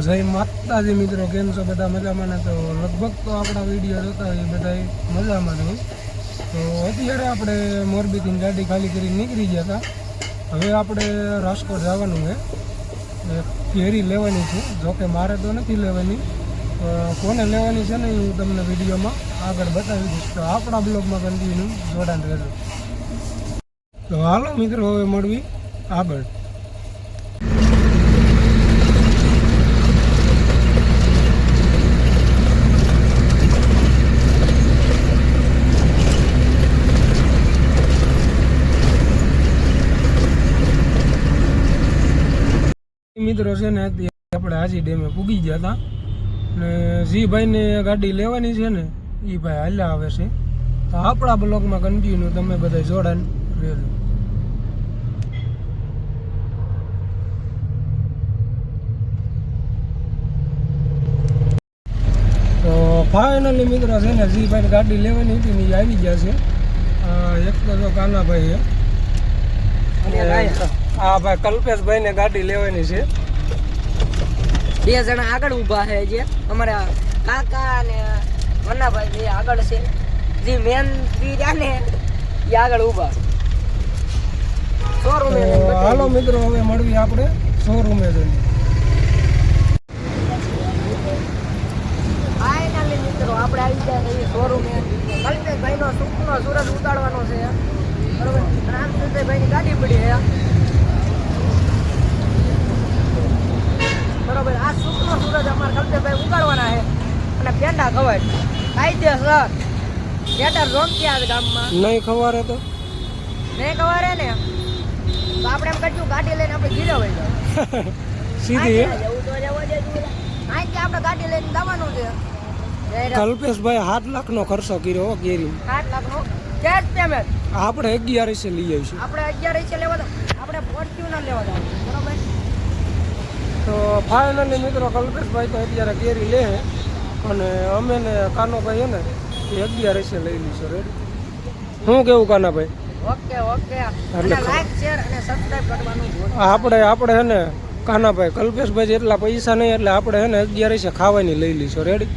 જય માતાજી મિત્રો, કેમ છો બધા? મજામાં ને? તો લગભગ તો આપણા વિડીયો જોતા હોય બધા મજામાં હોય. તો અત્યારે આપણે મોરબીથી ગાડી ખાલી કરીને નીકળી ગયા હતા. હવે આપણે રાજકોટ જવાનું છે, કેરી લેવાની છે. જોકે મારે તો નથી લેવાની, કોને લેવાની છે ને હું તમને વિડીયોમાં આગળ બતાવી દઈશ. તો આપણા બ્લોગમાં કન્ટિન્યુ જોડાણ રહેજો. તો હાલો મિત્રો, હવે મળવી આગળ. મિત્રો છે ને, આપણે હાજી ડેમે પૂગી ગયા હતા ને જી ભાઈને ગાડી લેવાની છે ને એ ભાઈ હાલ્યા આવે છે. તો આપણા બ્લોગમાં કન્ટિન્યુ તમે બધા જોડાણ રહેજો. તો ફાઇનલી મિત્રો છે ને, જી ભાઈ ગાડી લેવાની હતી ને એ આવી ગયા છે. એક તો જો કાનાભાઈ છે, હા ભાઈ કલ્પેશભાઈ ને ગાડી લેવાની છે. બે જણા આગળ ઊભા છે, જે અમારા કાકા અને મન્નાભાઈ જે આગળ છે, જે મેન રહ્યા ને એ આગળ ઊભા શોરૂમે. હાલો મિત્રો, હવે મળવી આપણે શોરૂમે જઈને. ફાઇનલી મિત્રો આપણે આવી ગયા છીએ શોરૂમે. કલ્પેશભાઈ નો સુખનો સૂરજ ઉતારવાનો છે, બરોબર. રામચંદ્રભાઈ ની ગાડી પડી છે, બરોબર. આ સુખનો સૂરજ અમારા કલ્પેશભાઈ ઉગાડવાના છે અને પેંડા ખવાય કાયદેસર. થિયેટર રોકીએ આ ગામમાં નહીં ખવારે તો નહીં ખવારે ને તો આપણે એમ કરશું ગાડી લઈને આપણે ઘીરે વહી જાવ સીધી. જવું તો જવા દે. અહીંથી આપણે ગાડી લઈને જવાનું છે. કલ્પેશભાઈ 7 લાખનો ખર્ચો કર્યો કેરી. 8 લાખનો કેશ પેમેન્ટ. આપણે 11 લઈ આવીશું. આપણે 11 લેવા આપણે ફોર્ચ્યુનર લેવા જવાનું, બરોબર. તો ફાઇનલી મિત્રો, કલ્પેશભાઈ તો અત્યારે કેરી લે અને અમે ને કાનોભાઈ છે ને એ 11 લઈ લઈશું. રેડી? શું કેવું કાનાભાઈ? Okay okay. અને લાઈક શેર અને સબસ્ક્રાઇબ કરવાનું આપણે છે ને કાનાભાઈ, કલ્પેશભાઈ જેટલા પૈસા નહીં એટલે આપણે છે ને 11 ખાવાની લઈ લઈશું. રેડી?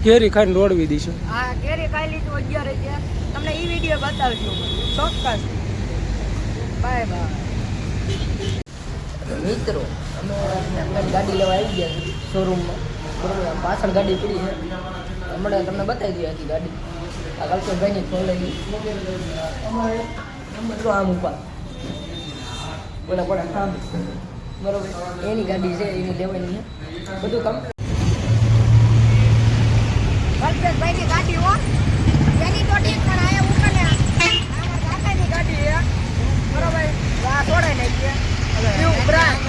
કેરી ખાઈને દોડવી દઈશું. હા, કેરી ખાઈ લીધું 11 તમને ઈ વિડીયો બતાવજો ચોક્કસ. બાય બાય મિત્રો. અમે ગાડી લેવા આવી ગયા છીએ શોરૂમમાં, બરોબર. પાછળ ગાડી પડી છે, હમણાં તમને બતાવી દઈએ હતી ગાડી. આ કલ્પેશભાઈની ફોન લઈ અમારે નંબર આમ ઉપર બોલા પડે આમ, બરોબર. એની ગાડી છે, એની લેવાની છે બધું કામ. કલ્પેશભાઈની ગાડી હો, એની તો ઠીક, પણ આયા ઉપર ને અમારા કાકાની ગાડી છે, બરોબર. આ છોડાઈ નાખીએ. બ્રાન્ડ